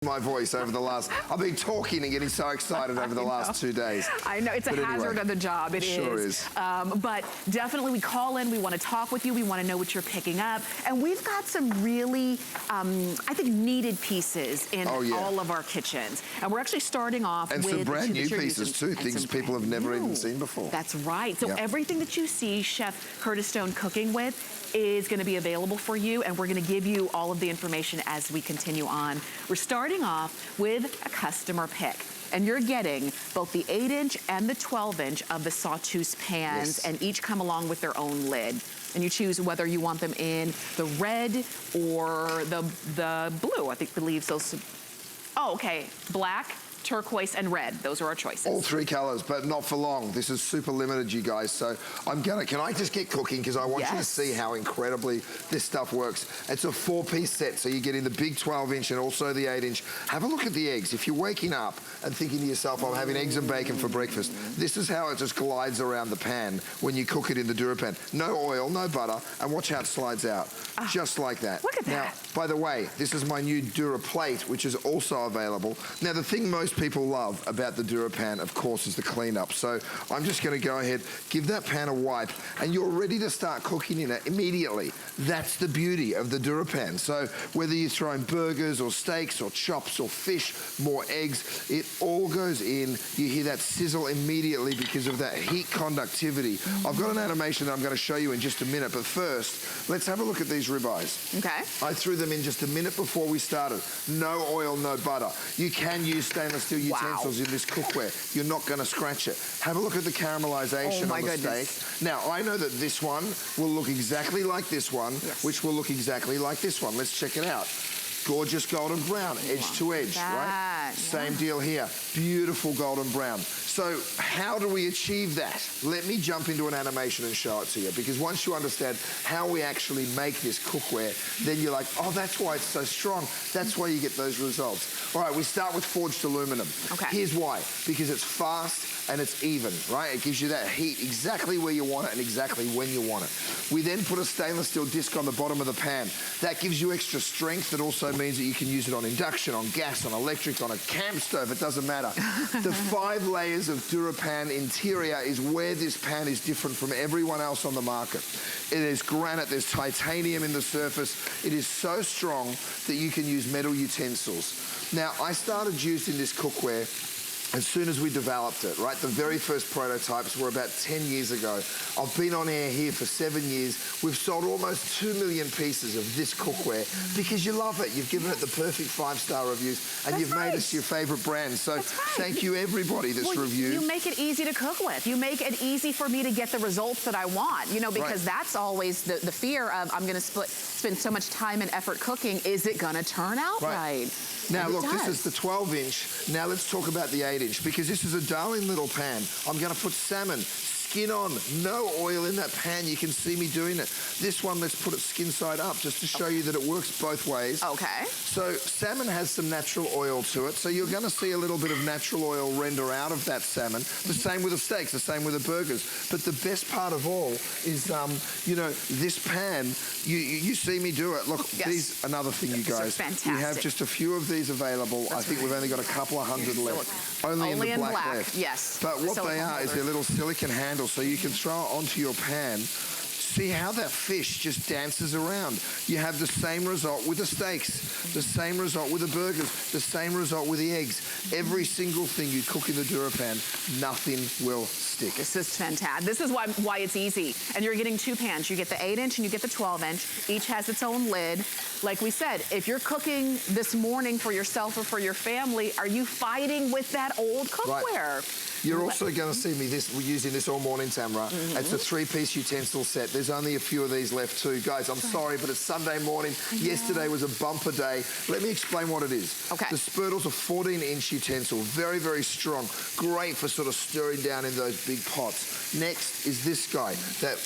My voice over the last, I've been talking and getting so excited over the last 2 days. I know, it's a hazard of the job, it sure is. But definitely we call in, we want to talk with you, we want to know what you're picking up. And we've got some really, I think, needed pieces in all of our kitchens. And we're actually starting off with some brand new pieces too, things people have never even seen before. That's right. So everything that you see Chef Curtis Stone cooking with is going to be available for you, and we're going to give you all of the information as we continue on. We're starting off with a customer pick, and you're getting both the 8-inch and the 12-inch of the Sauteuse pans, and each come along with their own lid. And you choose whether you want them in the red or the blue. I believe those. Oh, okay, black, turquoise, and red. Those are our choices. All three colors, but not for long. This is super limited, you guys. So can I just get cooking? Because I want you to see how incredibly this stuff works. It's a 4-piece set, so you're getting the big 12-inch and also the 8-inch. Have a look at the eggs. If you're waking up and thinking to yourself, I'm having eggs and bacon for breakfast, this is how it just glides around the pan when you cook it in the DuraPan. No oil, no butter, and watch how it slides out. Just like that. Look at that. Now, by the way, this is my new DuraPlate, which is also available. Now, the thing most people love about the DuraPan, of course, is the cleanup. So I'm just going to go ahead, give that pan a wipe, and you're ready to start cooking in it immediately. That's the beauty of the DuraPan. So whether you're throwing burgers or steaks or chops or fish, more eggs, it all goes in. You hear that sizzle immediately because of that heat conductivity. I've got an animation that I'm going to show you in just a minute, but first, let's have a look at these ribeyes. Okay. I threw them in just a minute before we started. No oil, no butter. You can use stainless steel utensils in this cookware. You're not going to scratch it. Have a look at the caramelization on the steak. Now, I know that this one will look exactly like this one, which will look exactly like this one. Let's check it out. Gorgeous golden brown, edge to edge, right? Same deal here. Beautiful golden brown. So how do we achieve that? Let me jump into an animation and show it to you, because once you understand how we actually make this cookware, then you're like, oh, that's why it's so strong. That's why you get those results. All right, we start with forged aluminum. Here's why. Because it's fast and it's even, right? It gives you that heat exactly where you want it and exactly when you want it. We then put a stainless steel disc on the bottom of the pan. That gives you extra strength. That also means that you can use it on induction, on gas, on electric, on a camp stove. It doesn't matter. The 5 layers of DuraPan interior is where this pan is different from everyone else on the market. It is granite. There's titanium in the surface. It is so strong that you can use metal utensils. Now, I started using this cookware as soon as we developed it, right? The very first prototypes were about 10 years ago. I've been on air here for 7 years. We've sold almost 2 million pieces of this cookware because you love it. You've given it the perfect 5-star reviews, and you've made us your favorite brand. So thank you, everybody that's reviewed. You make it easy to cook with. You make it easy for me to get the results that I want, you know, because that's always the fear of, I'm gonna spend so much time and effort cooking. Is it gonna turn out right? Now, look, this is the 12-inch. Now let's talk about the 8-inch, because this is a darling little pan. I'm going to put salmon, skin on, no oil in that pan. You can see me doing it. This one, let's put it skin side up, just to show you that it works both ways. So salmon has some natural oil to it, so you're going to see a little bit of natural oil render out of that salmon. The same with the steaks, the same with the burgers. But the best part of all is, you know, this pan, you see me do it. Look, these, another thing, you guys. We have just a few of these available. I think we've only got a couple of hundred left. Only in the black left. But what they are is they're little silicone handles, so you can throw it onto your pan. See how that fish just dances around. You have the same result with the steaks, the same result with the burgers, the same result with the eggs. Every single thing you cook in the DuraPan, nothing will stick. This is fantastic. This is why it's easy. And you're getting 2 pans. You get the 8-inch and you get the 12-inch. Each has its own lid. Like we said, if you're cooking this morning for yourself or for your family, are you fighting with that old cookware? You're also going to see me using this all morning, Tamara. It's a 3-piece utensil set. There's only a few of these left too. Guys, I'm sorry, but it's Sunday morning. Yesterday was a bumper day. Let me explain what it is. The Spurtle's a 14-inch utensil. Very, very strong. Great for sort of stirring down in those big pots. Next is this guy. That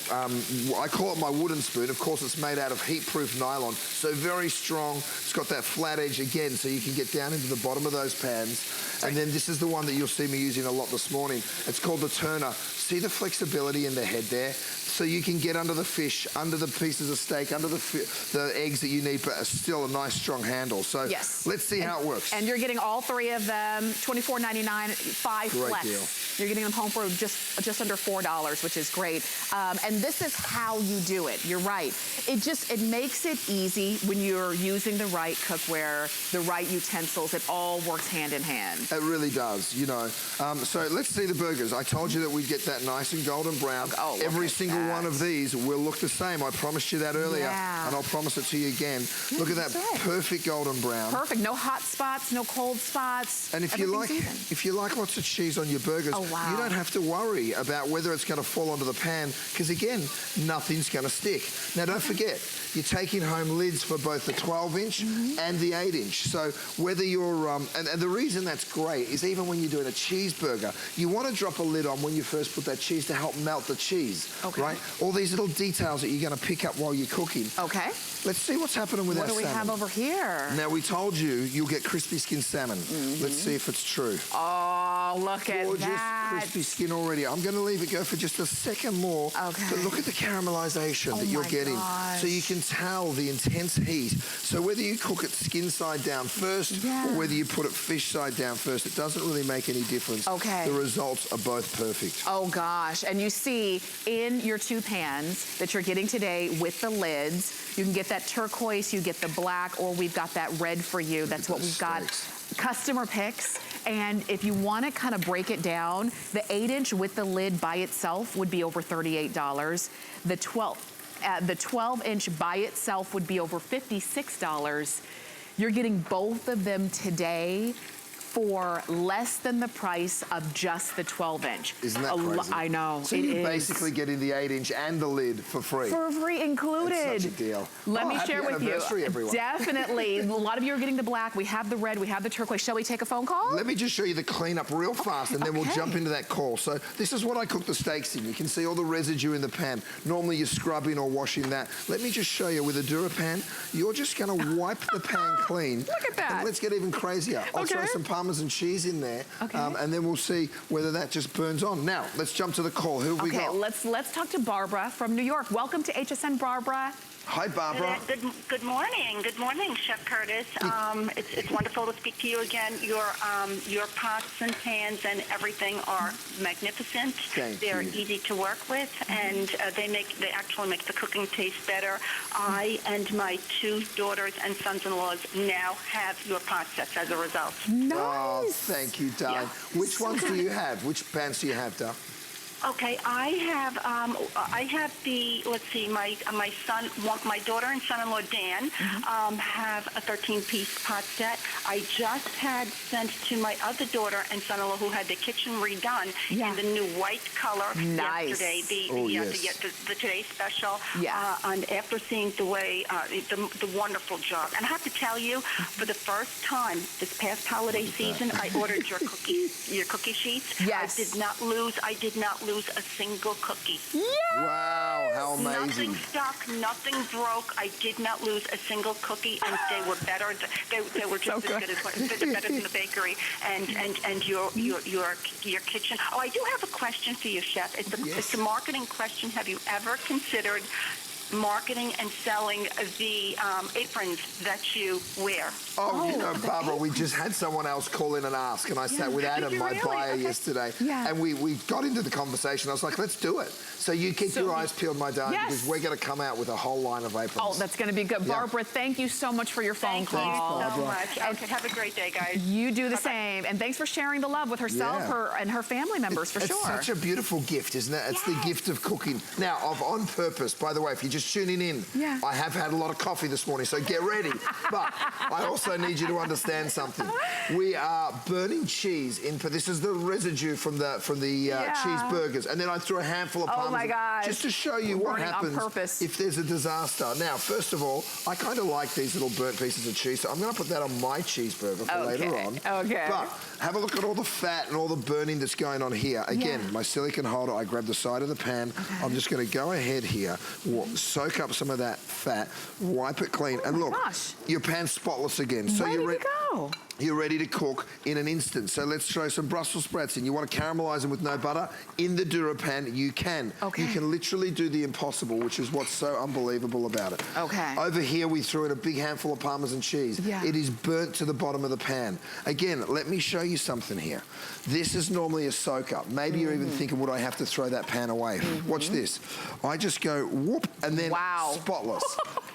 I call it my wooden spoon. Of course, it's made out of heat-proof nylon. So very strong. It's got that flat edge again, so you can get down into the bottom of those pans. And then this is the one that you'll see me using a lot this morning. It's called the Turner. See the flexibility in the head there? So you can get under the fish, under the pieces of steak, under the eggs that you need, but still a nice strong handle. So let's see how it works. And you're getting all three of them, $24.99, 5 Great flex. deal. You're getting them home for just under $4, which is great. And this is how you do it. You're right. It makes it easy when you're using the right cookware, the right utensils. It all works hand in hand. It really does, you know. So let's see the burgers. I told you that we'd get that nice and golden brown. Oh, every single one of these will look the same. I promised you that earlier, and I'll promise it to you again. Look at that perfect golden brown. Perfect. No hot spots, no cold spots. And if you like lots of cheese on your burgers, you don't have to worry about whether it's going to fall onto the pan, because again, nothing's going to stick. Now don't forget, you're taking home lids for both the 12-inch and the 8-inch. So whether you're, and the reason that's great is even when you're doing a cheeseburger, you want to drop a lid on when you first put that cheese to help melt the cheese, right? All these little details that you're going to pick up while you're cooking. Okay. Let's see what's happening with our salmon. What do we have over here? Now, we told you you'll get crispy skin salmon. Let's see if it's true. Oh, look at that. Gorgeous crispy skin already. I'm going to leave it go for just a second more. Okay. But look at the caramelization that you're getting. So you can tell the intense heat. So whether you cook it skin side down first or whether you put it fish side down first, it doesn't really make any difference. Okay. The results are both perfect. Oh gosh, and you see in your 2 pans that you're getting today with the lids, you can get that turquoise, you get the black, or we've got that red for you. That's what we've got. Customer picks. And if you want to kind of break it down, the 8-inch with the lid by itself would be over $38. The 12-inch by itself would be over $56. You're getting both of them today for less than the price of just the 12-inch. Isn't that crazy? I know, so you're basically getting the 8-inch and the lid for free. For free included. It's such a deal. Let me share with you. Everyone. Definitely. A lot of you are getting the black. We have the red. We have the turquoise. Shall we take a phone call? Let me just show you the cleanup real fast, and then we'll jump into that call. So this is what I cook the steaks in. You can see all the residue in the pan. Normally you're scrubbing or washing that. Let me just show you with a DuraPan, you're just going to wipe the pan clean. Look at that. And let's get even crazier. I'll throw some Parmesan cheese in there, and then we'll see whether that just burns on. Now, let's jump to the call. Who have we got? Let's talk to Barbara from New York. Welcome to HSN, Barbara. Hi, Barbara. Good morning. Good morning, Chef Curtis. It's wonderful to speak to you again. Your pots and pans and everything are magnificent. They're easy to work with, and they actually make the cooking taste better. I and my 2 daughters and sons-in-laws now have your pot sets as a result. Nice. Oh, thank you, darling. Yeah. Which ones do you have? Which pans do you have, Duff? Okay, I have the, let's see, my daughter and son-in-law Dan have a 13-piece pot set. I just had sent to my other daughter and son-in-law who had the kitchen redone in the new white color yesterday, the today's special. And after seeing the way, the wonderful job. And I have to tell you, for the first time this past holiday season, I ordered your cookie sheets. Yes. I did not lose a single cookie. Yes! Wow, how amazing. Nothing stuck, nothing broke. I did not lose a single cookie, and they were better. They were just as good as better than the bakery and your kitchen. Oh, I do have a question for you, Chef. It's a marketing question. Have you ever considered marketing and selling the aprons that you wear? Oh, you know, Barbara, we just had someone else call in and ask, and I sat with Adam, my buyer, yesterday, and we got into the conversation. I was like, let's do it. So you keep your eyes peeled, my darling, because we're going to come out with a whole line of aprons. Oh, that's going to be good. Barbara, thank you so much for your phone call. Thank you so much. Okay, have a great day, guys. You do the same. And thanks for sharing the love with herself and her family members, for sure. It's such a beautiful gift, isn't it? It's the gift of cooking. Now, on purpose, by the way, if you're just tuning in, I have had a lot of coffee this morning, so get ready. But I also need you to understand something. We are burning cheese in, this is the residue from the cheeseburgers, and then I threw a handful of Parmesan. Oh my gosh. Just to show you what happens if there's a disaster. Now, first of all, I kind of like these little burnt pieces of cheese, so I'm going to put that on my cheeseburger for later on. Okay. But have a look at all the fat and all the burning that's going on here. Again, my silicone holder, I grab the side of the pan. I'm just going to go ahead here, soak up some of that fat, wipe it clean, and look, your pan's spotless again. So ready to go. Oh. You're ready to cook in an instant. So let's throw some Brussels sprouts in. You want to caramelize them with no butter? In the DuraPan, you can. Okay. You can literally do the impossible, which is what's so unbelievable about it. Okay. Over here, we threw in a big handful of Parmesan cheese. Yeah. It is burnt to the bottom of the pan. Again, let me show you something here. This is normally a soaker. Maybe you're even thinking, would I have to throw that pan away? Watch this. I just go whoop, and then spotless.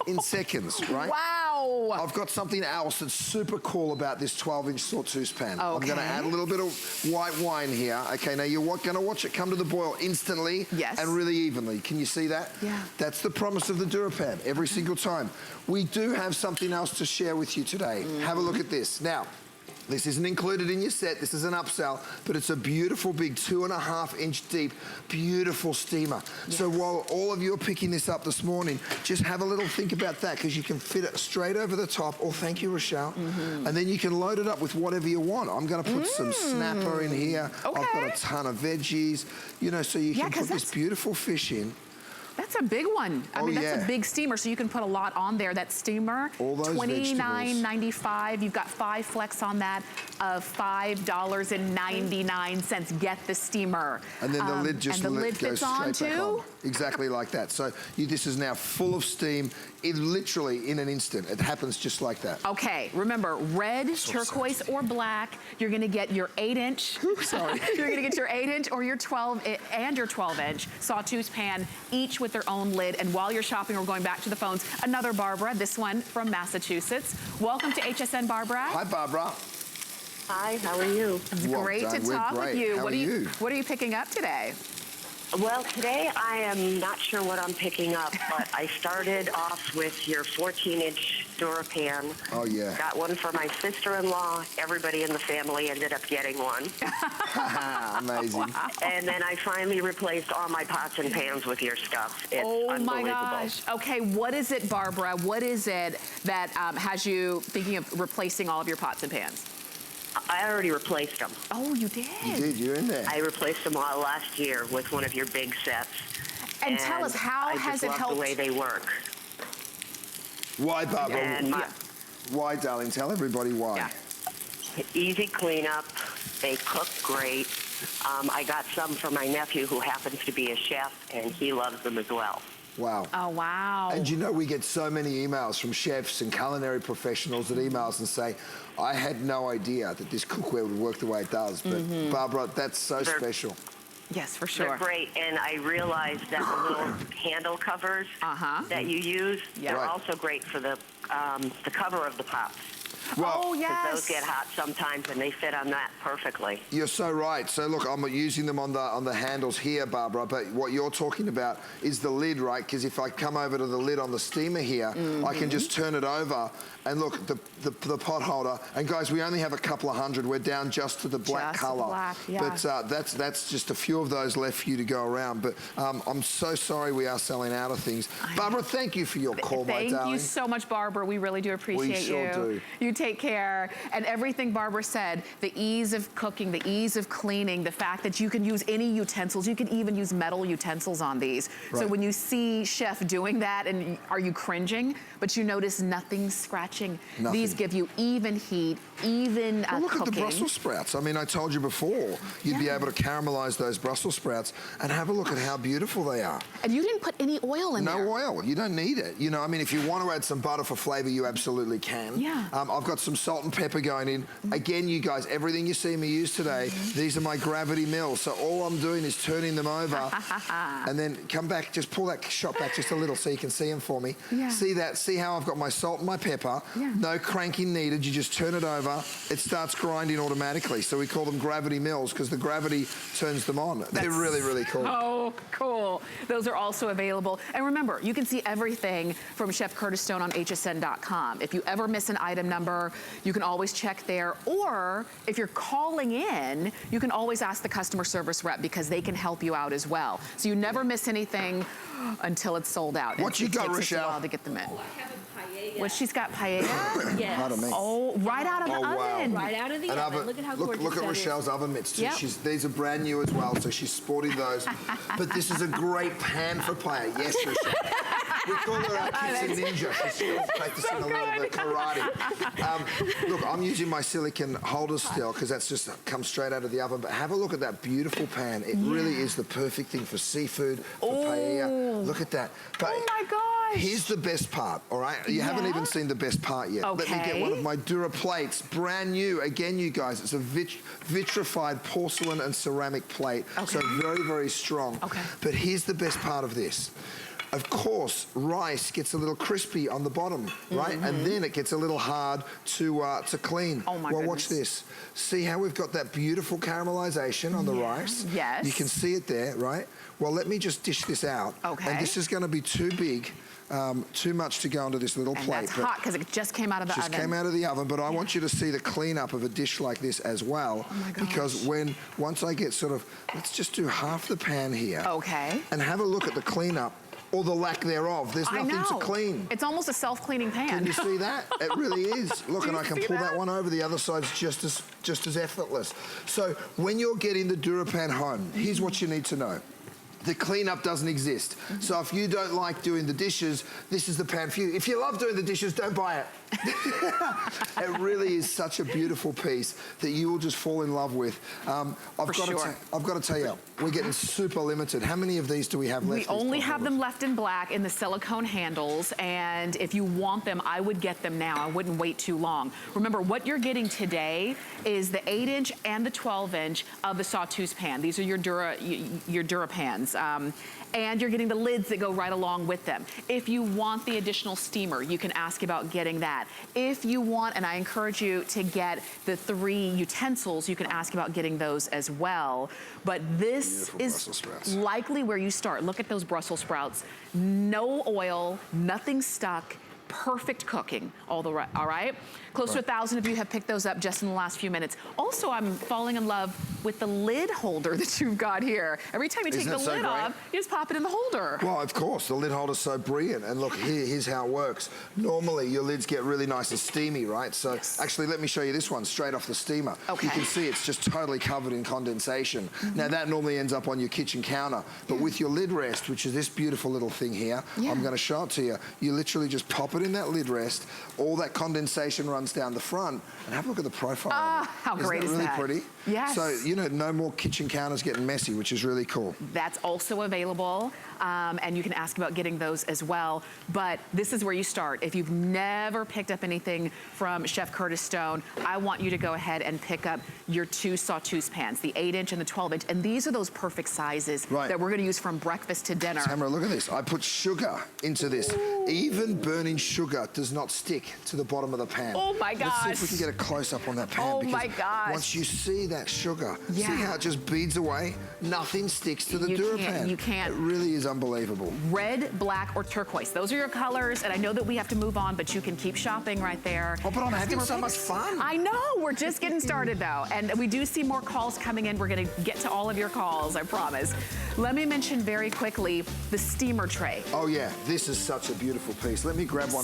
In seconds, right? Wow. I've got something else that's super cool about this 12-inch Sauteuse pan. I'm going to add a little bit of white wine here. Okay, now you're going to watch it come to the boil instantly and really evenly. Can you see that? Yeah. That's the promise of the DuraPan every single time. We do have something else to share with you today. Have a look at this. Now, this isn't included in your set, this is an upsell, but it's a beautiful big 2.5-inch deep, beautiful steamer. Yes. So while all of you are picking this up this morning, just have a little think about that, because you can fit it straight over the top. Oh, thank you, Rochelle. And then you can load it up with whatever you want. I'm gonna put some snapper in here. Okay. I've got a ton of veggies, you know, so you can put this beautiful fish in. That's a big one. I mean, that's a big steamer, so you can put a lot on there. That steamer, $29.95. You've got 5 flex on that of $5.99. Get the steamer. And then the lid just lid goes straight back on. Exactly like that. So this is now full of steam. It literally in an instant. It happens just like that. Okay, remember, red, turquoise, or black. You're gonna get your 8-inch. Sorry. You're gonna get your 8-inch or your 12-inch Sauteuse pan, each with their own lid. And while you're shopping, we're going back to the phones. Another Barbara, this one from Massachusetts. Welcome to HSN, Barbara. Hi, Barbara. Hi, how are you? It's great to talk with you. How are you? What are you picking up today? Well, today I am not sure what I'm picking up, but I started off with your 14-inch DuraPan. Oh, yeah. Got one for my sister-in-law. Everybody in the family ended up getting one. Amazing. Wow. And then I finally replaced all my pots and pans with your stuff. It's unbelievable. My gosh. Okay, what is it, Barbara? What is it that has you thinking of replacing all of your pots and pans? I already replaced them. Oh, you did? You did, you're in there. I replaced them all last year with one of your big sets. And tell us, how has it helped? I just love the way they work. Why, Barbara? Why, darling? Tell everybody why. Yeah. Easy cleanup. They cook great. I got some for my nephew who happens to be a chef, and he loves them as well. Wow. Oh, wow. And you know, we get so many emails from chefs and culinary professionals that email us and say, I had no idea that this cookware would work the way it does. But Barbara, that's so special. Yes, for sure. They're great, and I realized that the little handle covers that you use, they're also great for the cover of the pots. Well, because those get hot sometimes, and they fit on that perfectly. You're so right. So look, I'm using them on the handles here, Barbara, but what you're talking about is the lid, right? Because if I come over to the lid on the steamer here, I can just turn it over, and look, the pot holder, and guys, we only have a couple of hundred. We're down just to the black color. But that's just a few of those left for you to go around. But I'm so sorry we are selling out of things. Barbara, thank you for your call, my darling. Thank you so much, Barbara. We really do appreciate you. We sure do. You take care. And everything Barbara said, the ease of cooking, the ease of cleaning, the fact that you can use any utensils, you can even use metal utensils on these. So when you see Chef doing that, and are you cringing? But you notice nothing scratching. Nothing. These give you even heat, even look cooking. At the Brussels sprouts. I mean, I told you before, you'd be able to caramelize those Brussels sprouts, and have a look at how beautiful they are. And you didn't put any oil in there. No oil. You don't need it. You know, I mean, if you want to add some butter for flavor, you absolutely can. Yeah. I've got some salt and pepper going in. Again, you guys, everything you see me use today, these are my gravity mills. So all I'm doing is turning them over and then come back, just pull that shot back just a little so you can see them for me. See that? See how I've got my salt and my pepper? No cranking needed. You just turn it over. It starts grinding automatically. So we call them gravity mills because the gravity turns them on. They're really, really cool. Oh, cool. Those are also available. And remember, you can see everything from Chef Curtis Stone on hsn.com. If you ever miss an item number, you can always check there. Or if you're calling in, you can always ask the customer service rep because they can help you out as well. So you never miss anything until it's sold out. What you got, Rochelle? It takes a while to get them in. Well, she's got paella. Yes. Pardon me. Oh, right out of the oven. Right out of the oven. Look at how gorgeous Look at Rochelle's oven mitts too. These are brand new as well, so she's sporting those. But this is a great pan for paella. Yes, Rochelle. We call her our kitchen ninja. She's still practicing a little bit of karate. Look, I'm using my silicone holders still because that's just comes straight out of the oven. But have a look at that beautiful pan. It really is the perfect thing for seafood, for paella. Look at that. But oh my gosh. Here's the best part, all right? You haven't even seen the best part yet. Okay. Let me get one of my Dura plates, brand new. Again, you guys, it's a vitrified porcelain and ceramic plate. So very, very strong. But here's the best part of this. Of course, rice gets a little crispy on the bottom, right? And then it gets a little hard to clean. Oh my goodness. Watch this. See how we've got that beautiful caramelization on the rice? Yes. You can see it there, right? Well, let me just dish this out. And this is going to be too big. Too much to go into this little plate. That's hot because it just came out of the oven. Just came out of the oven, but I want you to see the cleanup of a dish like this as well. Oh my gosh. Because once I get sort of, let's just do half the pan here. And have a look at the cleanup. Or the lack thereof. There's nothing to clean. It's almost a self-cleaning pan. Can you see that? It really is. Look, and I can pull that one over. The other side's just as effortless. So when you're getting the DuraPan home, here's what you need to know. The cleanup doesn't exist. So if you don't like doing the dishes, this is the pan for you. If you love doing the dishes, don't buy it. It really is such a beautiful piece that you will just fall in love with. I've got to tell you, we're getting super limited. How many of these do we have left? We only have them left in black in the silicone handles, and if you want them, I would get them now. I wouldn't wait too long. Remember, what you're getting today is the 8-inch and the 12-inch of the Sauteuse pan. These are your DuraPans. And you're getting the lids that go right along with them. If you want the additional steamer, you can ask about getting that. If you want, and I encourage you to get the 3 utensils, you can ask about getting those as well. But this is likely where you start. Look at those Brussels sprouts. No oil, nothing stuck. Perfect cooking, all right? Close to 1,000 of you have picked those up just in the last few minutes. Also, I'm falling in love with the lid holder that you've got here. Every time you take the lid off, you just pop it in the holder. Well, of course, the lid holder's so brilliant. And look, here's how it works. Normally, your lids get really nice and steamy, right? So actually, let me show you this one straight off the steamer. You can see it's just totally covered in condensation. Now, that normally ends up on your kitchen counter. But with your lid rest, which is this beautiful little thing here, I'm going to show it to you. You literally just pop it in that lid rest. All that condensation runs down the front, and have a look at the profile. How great is that? Isn't that really pretty? Yes. So, you know, no more kitchen counters getting messy, which is really cool. That's also available, and you can ask about getting those as well. But this is where you start. If you've never picked up anything from Chef Curtis Stone, I want you to go ahead and pick up your 2 Sauteuse pans, the 8-inch and the 12-inch. And these are those perfect sizes that we're gonna use from breakfast to dinner. Tamara, look at this. I put sugar into this. Even burning sugar does not stick to the bottom of the pan. Oh my gosh. Let's see if we can get a close-up on that pan. Oh my gosh. Once you see that sugar, see how it just beads away? Nothing sticks to the DuraPan. You can't. It really is unbelievable. Red, black, or turquoise. Those are your colors, and I know that we have to move on, but you can keep shopping right there. Oh, but I'm having so much fun. I know. We're just getting started, though. And we do see more calls coming in. We're going to get to all of your calls, I promise. Let me mention very quickly the steamer tray. Oh, yeah. This is such a beautiful piece. Let me grab one